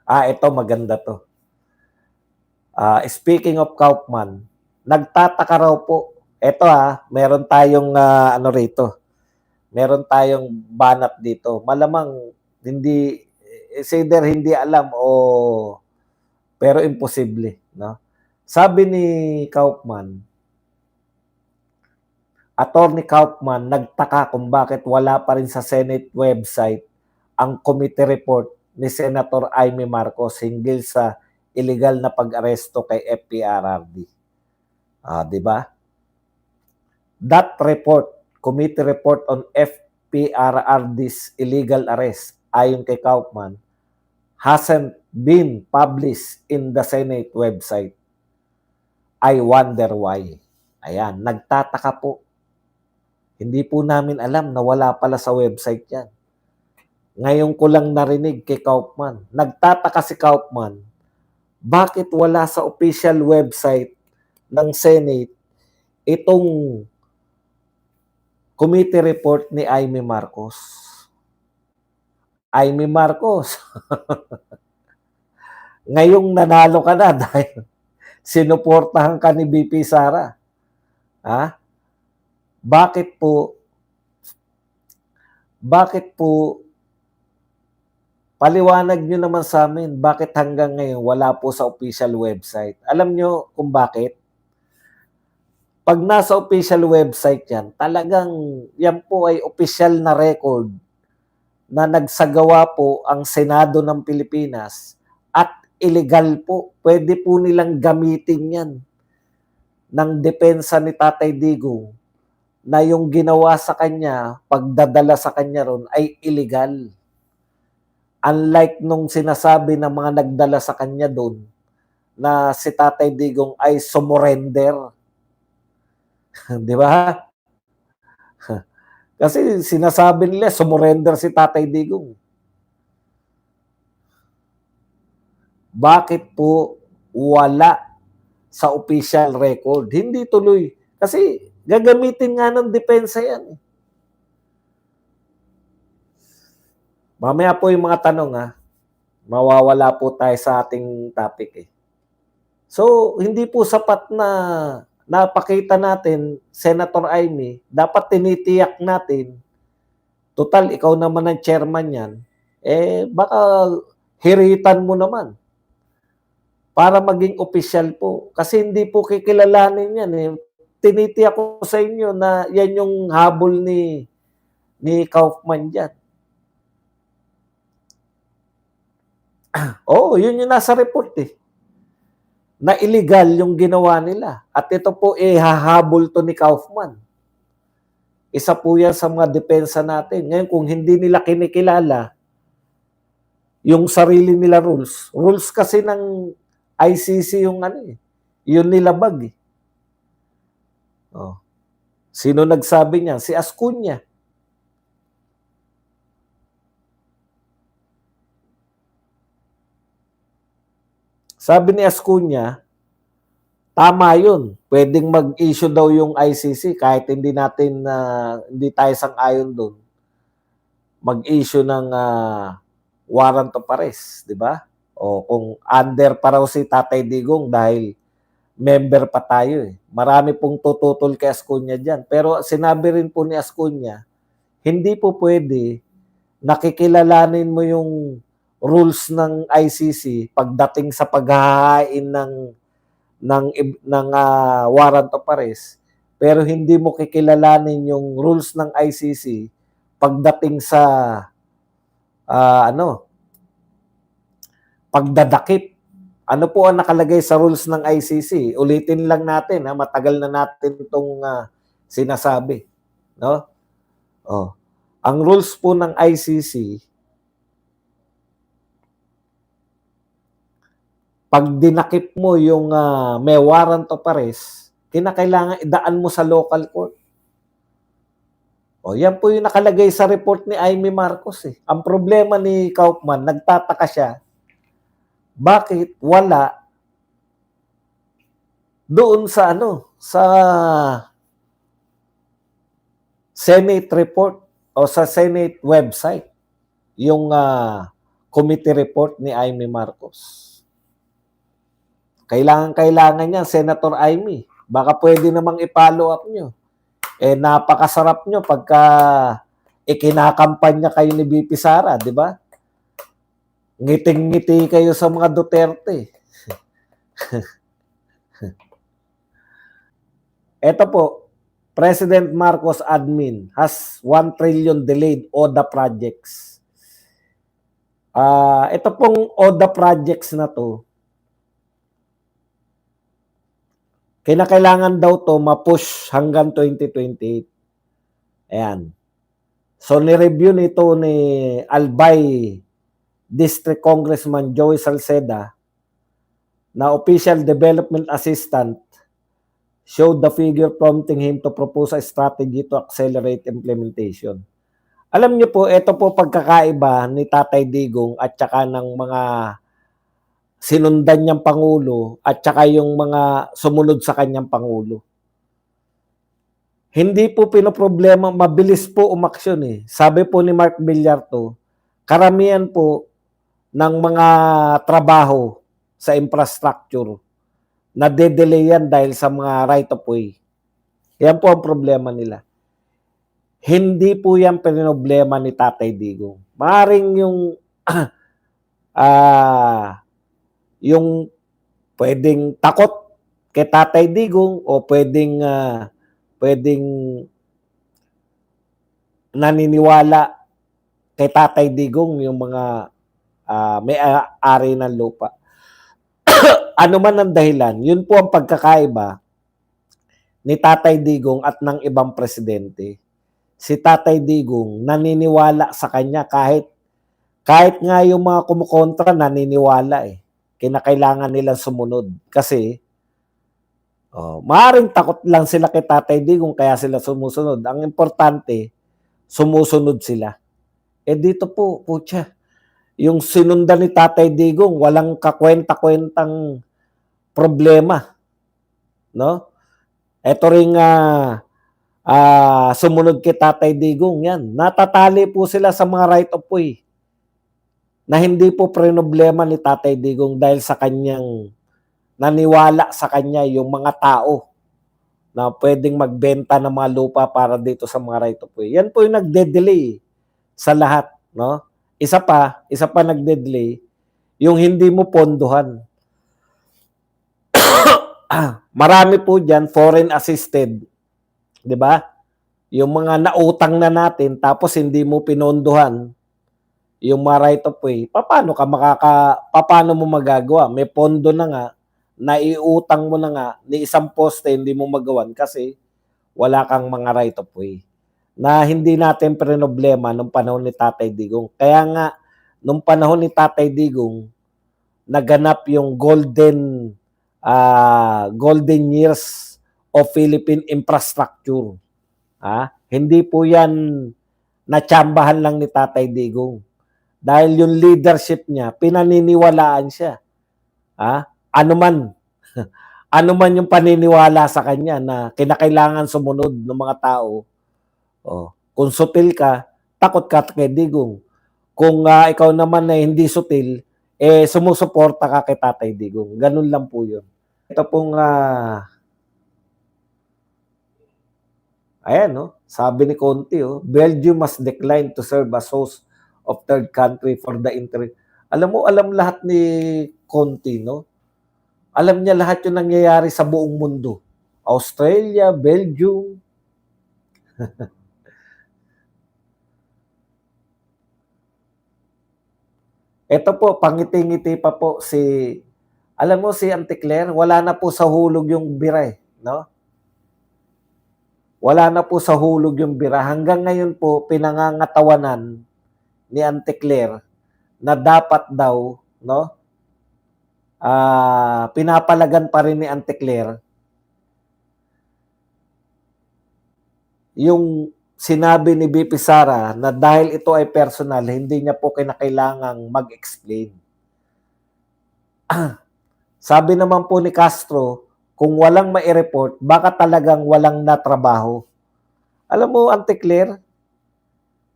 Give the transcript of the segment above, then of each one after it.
Ito maganda 'to. Speaking of Kaufman, nagtataka raw po, eto, meron tayong, ano rito, meron tayong banat dito. Malamang hindi, it's either hindi alam o pero imposible, 'no? Sabi ni Kaufman, Attorney Kaufman, nagtaka kung bakit wala pa rin sa Senate website ang committee report ni Senator Amy Marcos hinggil sa illegal na pag-aresto kay FPRRD. 'Di ba? That report, committee report on FPRRD's illegal arrest, ayon kay Kaufman, hasn't been published in the Senate website. I wonder why. Ayan, nagtataka po. Hindi po namin alam na wala pala sa website yan. Ngayon ko lang narinig kay Kaufman. Nagtataka si Kaufman, bakit wala sa official website ng Senate itong committee report ni Amy Marcos. Amy Marcos, ngayong nanalo ka na dahil sinuportahan ka ni BP Sara. Bakit po paliwanag nyo naman sa amin, bakit hanggang ngayon wala po sa official website? Alam nyo kung bakit? Pag nasa official website yan, talagang yan po ay official na record na nagsagawa po ang Senado ng Pilipinas at illegal po. Pwede po nilang gamitin yan ng depensa ni Tatay Digong na yung ginawa sa kanya, pagdadala sa kanya ron ay illegal. Unlike nung sinasabi ng mga nagdala sa kanya doon na si Tatay Digong ay sumurrender. Di ba? Kasi sinasabi nila sumurrender si Tatay Digong. Bakit po wala sa official record? Hindi tuloy. Kasi gagamitin nga ng depensa yan. Mamaya po yung mga tanong, mawawala po tayo sa ating topic. So, hindi po sapat na napakita natin, Senator Amy, dapat tinitiyak natin, total, ikaw naman ang chairman yan, baka hiritan mo naman para maging official po. Kasi hindi po kikilalanin yan. Tinitiyak ko sa inyo na yan yung habol ni Kaufman dyan. Yun yung nasa report na illegal yung ginawa nila. At ito po hahabol to ni Kaufman. Isa po yan sa mga depensa natin. Ngayon, kung hindi nila kinikilala yung sarili nila rules kasi ng ICC yung yun nilabag. Sino nagsabi niya? Si Ascuña. Sabi ni Ascuña, tama yun. Pwedeng mag-issue daw yung ICC kahit hindi tayo sang-ayon doon. Mag-issue ng warrant of arrest, di ba? O kung under pa raw si Tatay Digong dahil member pa tayo. Marami pong tututol kay Ascuña dyan. Pero sinabi rin po ni Ascuña, hindi po pwede nakikilalanin mo yung rules ng ICC pagdating sa paghahain ng warrant of arrest, pero hindi mo kikilalanin yung rules ng ICC pagdating sa pagdadakip. Ano po ang nakalagay sa rules ng ICC? Ulitin lang natin, matagal na natin itong sinasabi, no? Ang rules po ng ICC, pag dinakip mo yung may warrant of arrest, kinakailangan idaan mo sa local court. Yan po yung nakalagay sa report ni Amy Marcos. Ang problema ni Kaufman, nagtataka siya, bakit wala doon sa sa Senate report o sa Senate website yung committee report ni Amy Marcos. Kailangan niya, Senator Amy. Baka pwede namang i-follow up nyo. Napakasarap nyo pagka ikinakampanya kayo ni BP Sara, di ba? Ngiting-ngiti kayo sa mga Duterte. Ito po, President Marcos admin has 1 trillion delayed ODA projects. Ito pong ODA projects na to, kinakailangan daw to ma-push hanggang 2028. Ayan. So, ni-review nito ni Albay District Congressman Joey Salceda na Official Development Assistant showed the figure prompting him to propose a strategy to accelerate implementation. Alam niyo po, ito po pagkakaiba ni Tatay Digong at saka ng mga sinundan niyang Pangulo at saka yung mga sumunod sa kanyang Pangulo. Hindi po pinoproblema, mabilis po umaksyon eh. Sabi po ni Mark Villarto, karamihan po ng mga trabaho sa infrastructure na de-delay yan dahil sa mga right of way. Yan po ang problema nila. Hindi po yan pinoproblema ni Tatay Digong. Maaaring yung pwedeng takot kay Tatay Digong o pwedeng naniniwala kay Tatay Digong yung mga may-ari ng lupa. Ano man ang dahilan, yun po ang pagkakaiba ni Tatay Digong at ng ibang presidente. Si Tatay Digong naniniwala sa kanya kahit nga yung mga kumukontra naniniwala eh. Kinakailangan nilang sumunod. Kasi, maaaring takot lang sila kay Tatay Digong kaya sila sumusunod. Ang importante, sumusunod sila. Dito po, putya, yung sinundan ni Tatay Digong, walang kakwenta-kwentang problema. No? Ito ring sumunod kay Tatay Digong, yan. Natatali po sila sa mga right of way na hindi po problema ni Tatay Digong dahil sa kanyang naniwala sa kanya yung mga tao na pwedeng magbenta ng mga lupa para dito sa mga right of way. Yan po yung nagde-delay sa lahat, no? Isa pa nagde-delay yung hindi mo pondohan. Marami po diyan foreign assisted, 'di ba? Yung mga nautang na natin tapos hindi mo pinondohan yung mga right of way, paano mo magagawa? May pondo na nga, naiutang mo na nga, ni isang poste hindi mo magawan kasi wala kang mga right of way. Na hindi natin problema nung panahon ni Tatay Digong. Kaya nga, nung panahon ni Tatay Digong, naganap yung golden years of Philippine infrastructure. Hindi po yan natsambahan lang ni Tatay Digong. Dahil yung leadership niya, pinaniniwalaan siya. Ano man yung paniniwala sa kanya na kinakailangan sumunod ng mga tao. Kung sutil ka, takot ka kay Digong. Kung ikaw naman na hindi sutil, sumusuporta ka kay Tatay Digong. Ganun lang po yun. Ito pong ayan, no? Sabi ni Conti, Belgium must decline to serve as host of third country for the interim. Alam lahat ni Conti, no? Alam niya lahat yung nangyayari sa buong mundo. Australia, Belgium. Ito po, pangiti-ngiti pa po si Auntie Claire, wala na po sa hulog yung bira, no? Wala na po sa hulog yung bira. Hanggang ngayon po, pinangangatawanan ni Auntie Claire na dapat daw, no? Pinapalagan pa rin ni Auntie Claire yung sinabi ni BP Sara na dahil ito ay personal, hindi niya po kinakailangang mag-explain. Sabi naman po ni Castro, kung walang mai-report, baka talagang walang natrabaho. Alam mo, Auntie Claire,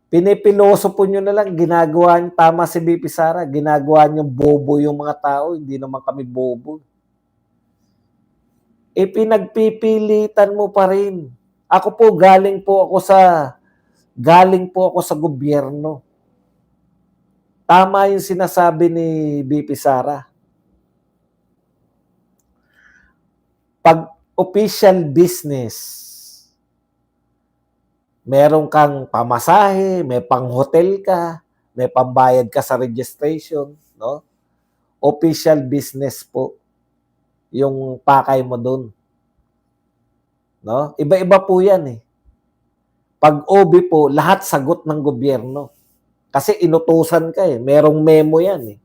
Pinipiloso po nyo na lang, ginagawa nyo, tama si BP Sara, ginagawa nyo bobo yung mga tao, hindi naman kami bobo. Pinagpipilitan mo pa rin. Ako po, galing po ako sa gobyerno. Tama yung sinasabi ni BP Sara. Pag official business, meron kang pamasahe, may pang-hotel ka, may pambayad ka sa registration, no? Official business po yung pakay mo dun. No? Iba-iba po yan eh. Pag OB po, lahat sagot ng gobyerno. Kasi inutusan ka eh. Merong memo yan eh.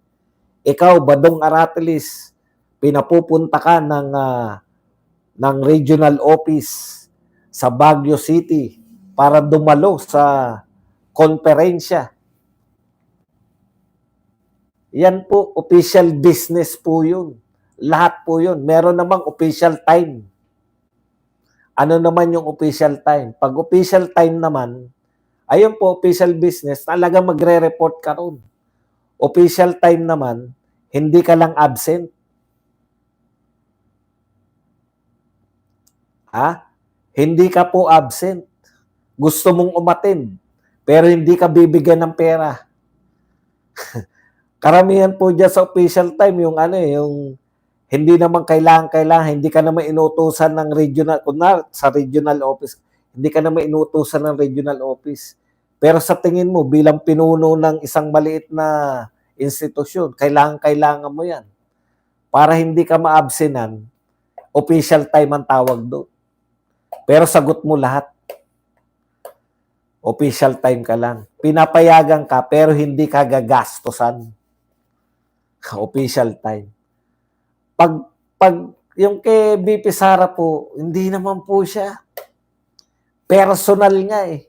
Ikaw, Badong Aratilis, pinapupunta ka ng regional office sa Baguio City para dumalo sa konferensya. Yan po, official business po yun. Lahat po yun. Meron namang official time. Ano naman yung official time? Pag official time naman, ayun po, official business, talaga magre-report ka ron. Official time naman, hindi ka lang absent. Ha? Hindi ka po absent. Gusto mong umattend, pero hindi ka bibigyan ng pera. Karamihan po dyan sa official time, yung yung hindi naman kailangan, hindi ka naman inutusan ng regional, kunwari sa regional office, hindi ka naman inutusan ng regional office. Pero sa tingin mo, bilang pinuno ng isang maliit na institusyon, kailangan mo yan. Para hindi ka maabsenan, official time ang tawag doon. Pero sagot mo lahat. Official time ka lang. Pinapayagan ka, pero hindi ka gagastosan. Official time. Pag yung kay BP Sara po, hindi naman po siya. Personal nga eh.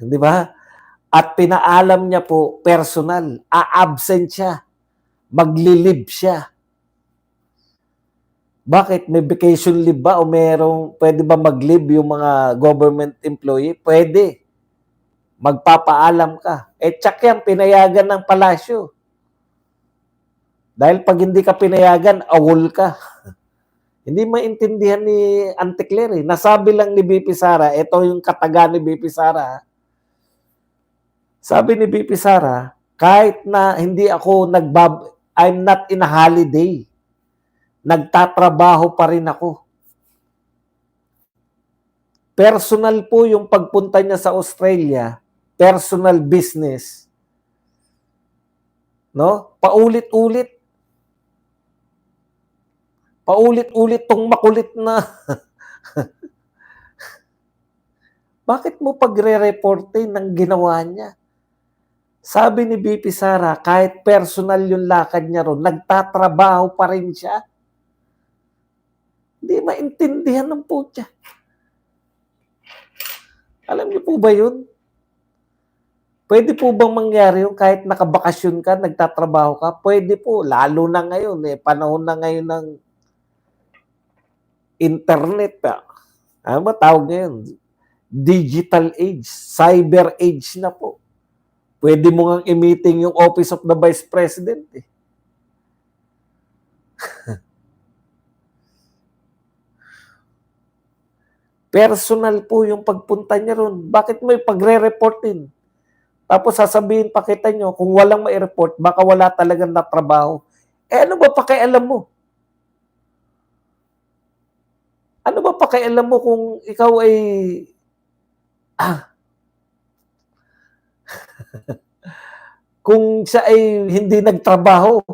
Di ba? At pinaalam niya po, personal. A-absent siya. Magli-leave siya. Bakit? May vacation leave ba? O pwede ba mag-leave yung mga government employee? Pwede. Magpapaalam ka. Tsak yan, pinayagan ng palasyo. Dahil pag hindi ka pinayagan, awol ka. Hindi maintindihan ni Auntie Claire eh. Nasabi lang ni BP Sara, ito yung kataga ni BP Sara. Sabi ni BP Sara, kahit na hindi ako I'm not in a holiday. Nagtatrabaho pa rin ako. Personal po yung pagpunta niya sa Australia, personal business. No? Paulit-ulit tong makulit na. Bakit mo pagre-reportin ng ginawa niya? Sabi ni BP Sara, kahit personal yung lakad niya ron, nagtatrabaho pa rin siya. Hindi maintindihan ng putya. Alam niyo po ba yun? Pwede po bang mangyari yung kahit nakabakasyon ka, nagtatrabaho ka? Pwede po, lalo na ngayon eh. Panahon na ngayon ng internet. Ano ba tawag ngayon? Digital age, cyber age na po. Pwede mo ngang i-meeting yung Office of the Vice President eh. Personal po yung pagpunta niya ron. Bakit mo pagre-reportin? Tapos sasabihin pa kita nyo, kung walang mai-report, baka wala talagang natrabaho. Ano ba pakialam mo? Ano ba pakialam mo kung ikaw ay kung siya ay hindi nagtrabaho?